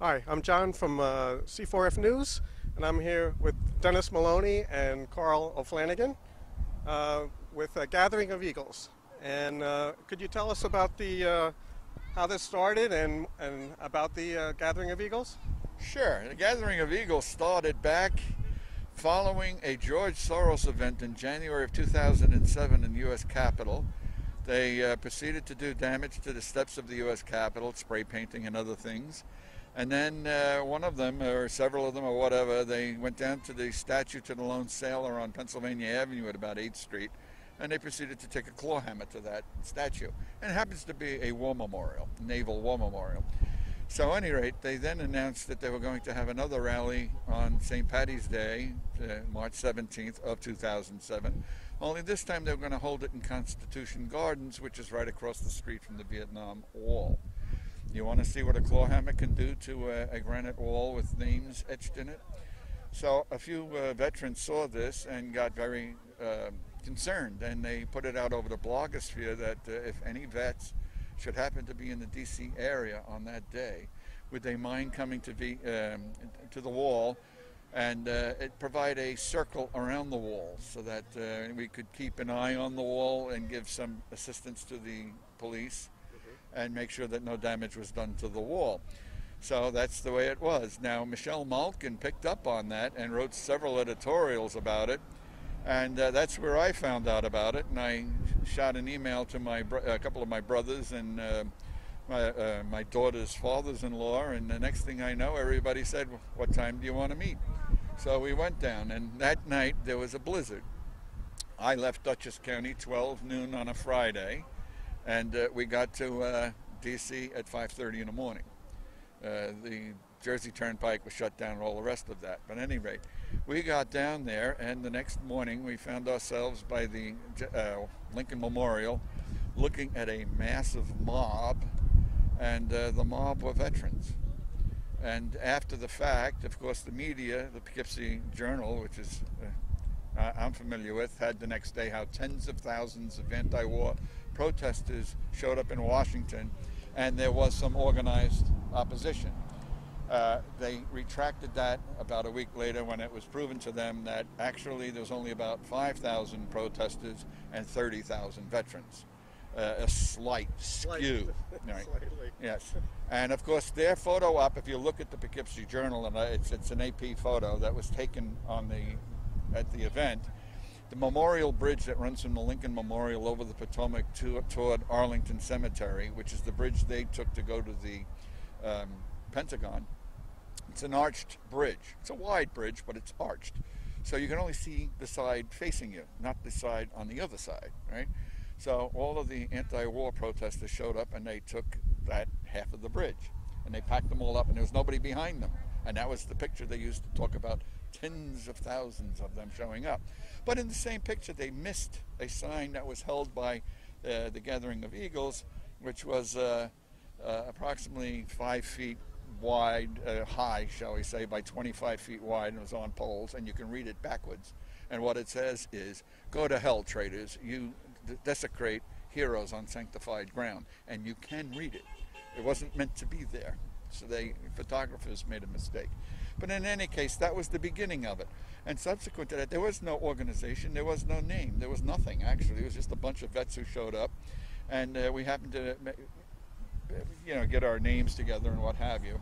Hi, I'm John from C4F News, and I'm here with Dennis Maloney and Carl O'Flanagan with a Gathering of Eagles. And could you tell us about the how this started and about the Gathering of Eagles? Sure. The Gathering of Eagles started back following a George Soros event in January of 2007 in the U.S. Capitol. They proceeded to do damage to the steps of the U.S. Capitol, spray painting and other things. And then one of them, or several of them, or whatever, they went down to the statue to the lone sailor on Pennsylvania Avenue at about 8th Street, and they proceeded to take a claw hammer to that statue. And it happens to be a war memorial, naval war memorial. So at any rate, they then announced that they were going to have another rally on St. Paddy's Day, March 17th of 2007. Only this time they were going to hold it in Constitution Gardens, which is right across the street from the Vietnam Wall. You want to see what a claw hammer can do to a granite wall with names etched in it? So a few veterans saw this and got very concerned, and they put it out over the blogosphere that if any vets should happen to be in the D.C. area on that day, would they mind coming to the wall and provide a circle around the wall so that we could keep an eye on the wall and give some assistance to the police and make sure that no damage was done to the wall. So that's the way it was. Now, Michelle Malkin picked up on that and wrote several editorials about it, and that's where I found out about it, and I shot an email to a couple of my brothers and my daughter's fathers-in-law, and the next thing I know, everybody said, "What time do you want to meet?" So we went down, and that night there was a blizzard. I left Dutchess County 12 noon on a Friday, and we got to D.C. at 5:30 in the morning. The Jersey Turnpike was shut down and all the rest of that. But at any rate, we got down there, and the next morning we found ourselves by the Lincoln Memorial looking at a massive mob, and the mob were veterans. And after the fact, of course, the media, the Poughkeepsie Journal, which is I'm familiar with, had the next day how tens of thousands of anti-war protesters showed up in Washington, and there was some organized opposition. They retracted that about a week later when it was proven to them that actually there was only about 5,000 protesters and 30,000 veterans. A slight skew. Right. Slightly. Yes. And of course their photo op, if you look at the Poughkeepsie Journal, and it's an AP photo that was taken at the event, the memorial bridge that runs from the Lincoln Memorial over the Potomac toward Arlington Cemetery, which is the bridge they took to go to the Pentagon. It's an arched bridge. It's a wide bridge, but it's arched. So you can only see the side facing you, not the side on the other side, right? So all of the anti-war protesters showed up, and they took that half of the bridge, and they packed them all up, and there was nobody behind them. And that was the picture they used to talk about tens of thousands of them showing up. But in the same picture, they missed a sign that was held by the Gathering of Eagles, which was approximately 5 feet wide, high, shall we say, by 25 feet wide, and it was on poles, and you can read it backwards. And what it says is, "Go to hell, traitors. You desecrate heroes on sanctified ground." And you can read it. It wasn't meant to be there. So photographers made a mistake. But in any case, that was the beginning of it. And subsequent to that, there was no organization, there was no name, there was nothing actually. It was just a bunch of vets who showed up, and we happened to, get our names together and what have you.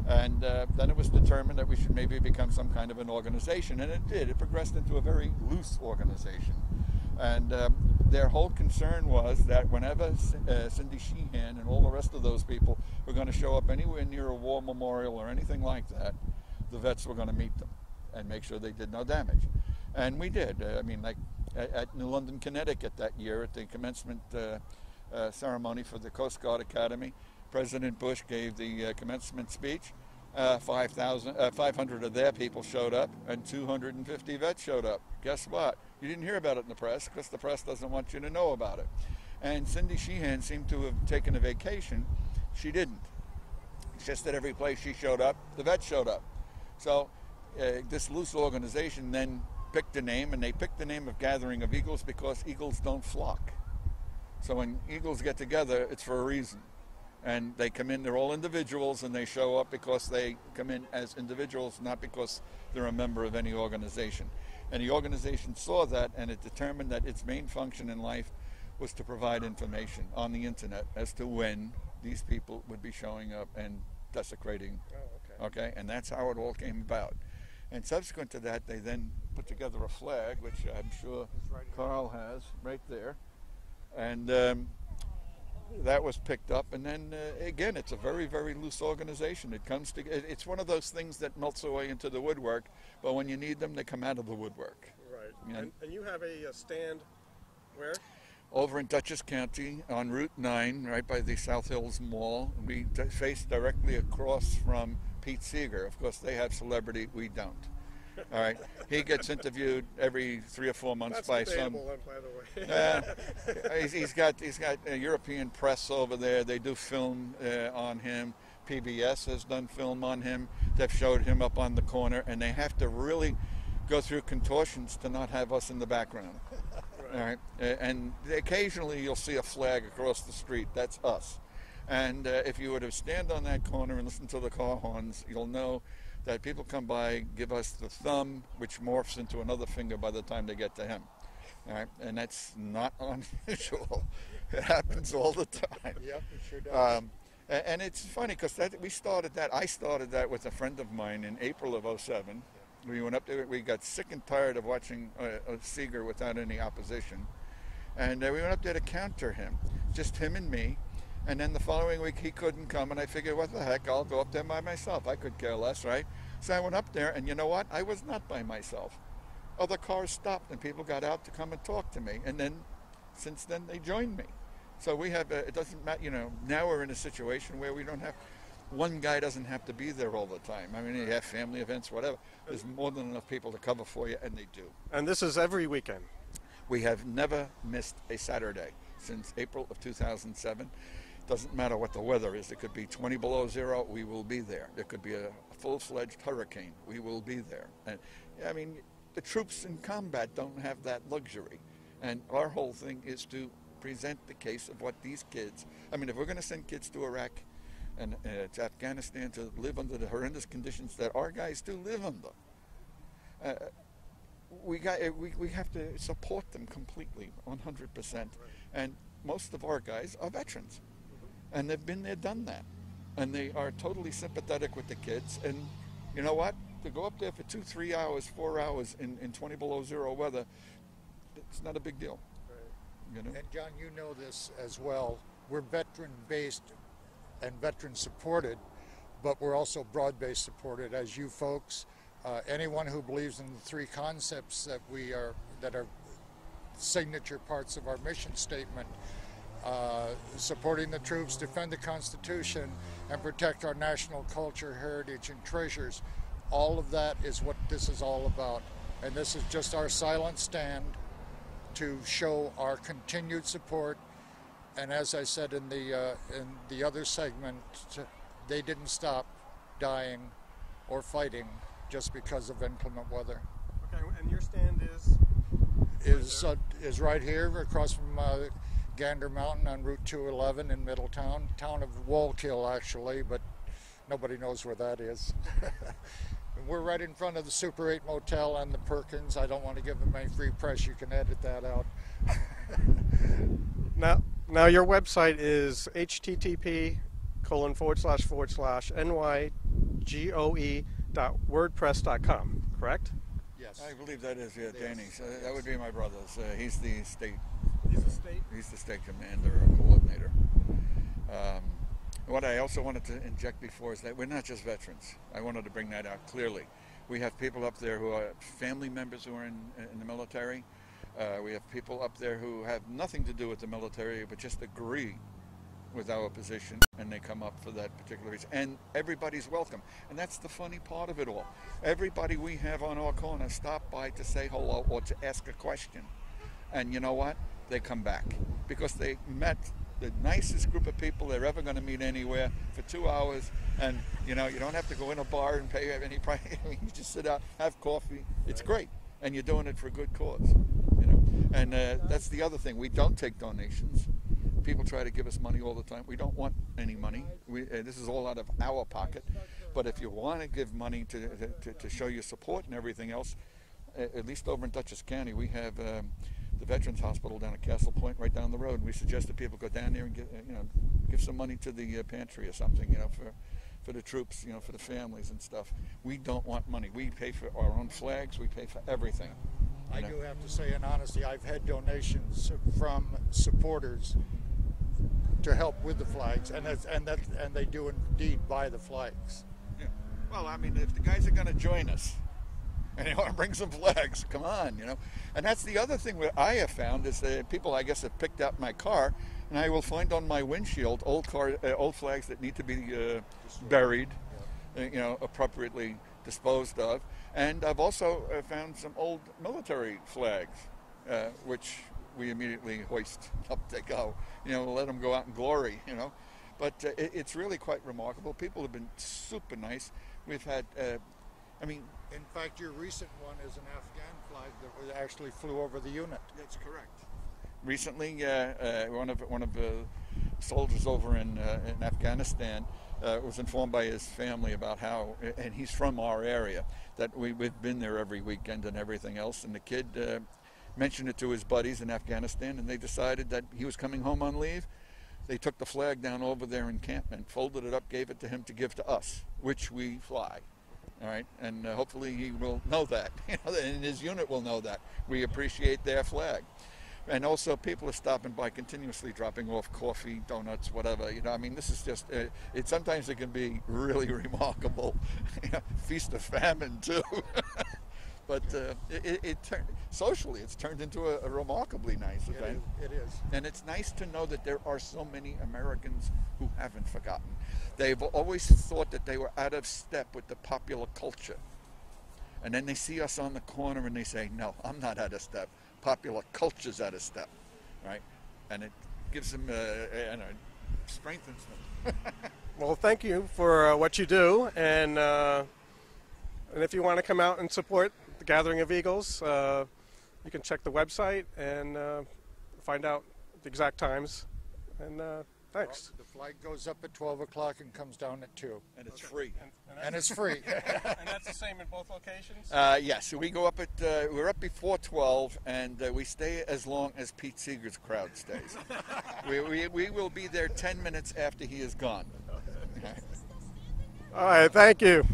And then it was determined that we should maybe become some kind of an organization, and it did. It progressed into a very loose organization. And their whole concern was that whenever Cindy Sheehan and all the rest of those people were going to show up anywhere near a war memorial or anything like that, the vets were going to meet them and make sure they did no damage. And we did. Like at New London, Connecticut that year at the commencement ceremony for the Coast Guard Academy, President Bush gave the commencement speech. 500 of their people showed up, and 250 vets showed up. Guess what? You didn't hear about it in the press because the press doesn't want you to know about it. And Cindy Sheehan seemed to have taken a vacation. She didn't. It's just that every place she showed up, the vets showed up. So this loose organization then picked a name, and they picked the name of Gathering of Eagles because eagles don't flock. So when eagles get together, it's for a reason. And they come in, they're all individuals, and they show up because they come in as individuals, not because they're a member of any organization. And the organization saw that, and it determined that its main function in life was to provide information on the internet as to when these people would be showing up and desecrating. Oh, okay. And that's how it all came about. And subsequent to that, they then put together a flag, which I'm sure Carl has right there. And that was picked up, and then again, it's a very, very loose organization. It comes to, it's one of those things that melts away into the woodwork, but when you need them, they come out of the woodwork. Right. You know? And you have a stand where? Over in Dutchess County on Route 9, right by the South Hills Mall. We face directly across from Pete Seeger. Of course, they have celebrity, we don't. All right, he gets interviewed every 3 or 4 months by some. By the way. He's got European press over there. They do film on him. PBS has done film on him. They've showed him up on the corner, and they have to really go through contortions to not have us in the background. Right. All right, and occasionally you'll see a flag across the street. That's us. And if you were to stand on that corner and listen to the car horns, you'll know that people come by, give us the thumb, which morphs into another finger by the time they get to him. All right, and that's not unusual. It happens all the time. Yep, it sure does. And it's funny because I started that with a friend of mine in April of '07. We went up there. We got sick and tired of watching Seeger without any opposition, and we went up there to counter him, just him and me. And then the following week he couldn't come, and I figured, what the heck, I'll go up there by myself. I could care less, right? So I went up there, and you know what? I was not by myself. Other cars stopped, and people got out to come and talk to me. And then, since then, they joined me. So we have, it doesn't matter, now we're in a situation where we don't have, one guy doesn't have to be there all the time. I mean, you have family events, whatever. There's more than enough people to cover for you, and they do. And this is every weekend? We have never missed a Saturday since April of 2007. Doesn't matter what the weather is. It could be 20 below zero, we will be there. There could be a full-fledged hurricane, we will be there. And I mean, the troops in combat don't have that luxury. And our whole thing is to present the case of what these kids, I mean, if we're going to send kids to Iraq and to Afghanistan to live under the horrendous conditions that our guys do live under, we have to support them completely, 100%. And most of our guys are veterans. And they've been there, done that. And they are totally sympathetic with the kids. And you know what? To go up there for 2, 3 hours, 4 hours in 20 below zero weather, it's not a big deal. Right. And John, you know this as well. We're veteran-based and veteran-supported, but we're also broad-based supported, as you folks. Anyone who believes in the 3 concepts that are signature parts of our mission statement, supporting the troops, defend the Constitution, and protect our national culture, heritage, and treasures. All of that is what this is all about. And this is just our silent stand to show our continued support. And as I said in the other segment, they didn't stop dying or fighting just because of inclement weather. Okay, and your stand is right here across from Gander Mountain on Route 211 in Middletown, town of Wallkill actually, but nobody knows where that is. We're right in front of the Super 8 Motel and the Perkins. I don't want to give them any free press. You can edit that out. Now your website is http://nygoe.wordpress.com, correct? Yes. I believe that is, yeah, Danny. So that would be my brother's. He's the state. He's the state commander or coordinator. What I also wanted to inject before is that we're not just veterans. I wanted to bring that out clearly. We have people up there who are family members who are in the military. We have people up there who have nothing to do with the military but just agree with our position, and they come up for that particular reason. And everybody's welcome. And that's the funny part of it all. Everybody we have on our corner stop by to say hello or to ask a question. And you know what? They come back because they met the nicest group of people they're ever going to meet anywhere for 2 hours. And you don't have to go in a bar and pay any price. You just sit out, have coffee. It's great, and you're doing it for a good cause. And that's the other thing. We don't take donations. People try to give us money all the time. We don't want any money. This is all out of our pocket. But if you want to give money to show your support and everything else, at least over in Dutchess County, we have the Veterans Hospital down at Castle Point, right down the road. And we suggest that people go down there and give some money to the pantry or something, for the troops, for the families and stuff. We don't want money. We pay for our own flags. We pay for everything. I do have to say, in honesty, I've had donations from supporters to help with the flags, and they do indeed buy the flags. Yeah. Well, I mean, if the guys are going to join us and they want to bring some flags, come on, And that's the other thing that I have found is that people, I guess, have picked out my car, and I will find on my windshield old flags that need to be buried, appropriately disposed of. And I've also found some old military flags, which we immediately hoist. Up they go. Let them go out in glory, But it's really quite remarkable. People have been super nice. We've had, In fact, your recent one is an Afghan flag that actually flew over the unit. That's correct. Recently, one of the soldiers over in Afghanistan was informed by his family about how, and he's from our area, that we've been there every weekend and everything else, and the kid mentioned it to his buddies in Afghanistan, and they decided that he was coming home on leave. They took the flag down over their encampment, folded it up, gave it to him to give to us, which we fly. All right, and hopefully he will know that, and his unit will know that. We appreciate their flag. And also, people are stopping by continuously, dropping off coffee, donuts, whatever. This is just, sometimes it can be really remarkable. Feast of famine, too. But socially, it's turned into a remarkably nice event. It is. And it's nice to know that there are so many Americans who haven't forgotten. They've always thought that they were out of step with the popular culture. And then they see us on the corner and they say, no, I'm not out of step. Popular culture's out of step, right? And it gives them, strengthens them. Well, thank you for what you do, and if you want to come out and support the Gathering of Eagles, you can check the website and find out the exact times. And thanks. Well, the flag goes up at 12 o'clock and comes down at 2. And it's free. And it's free. And that's the same in both locations? Yes, we go up we're up before 12, and we stay as long as Pete Seeger's crowd stays. we will be there 10 minutes after he is gone. All right, thank you.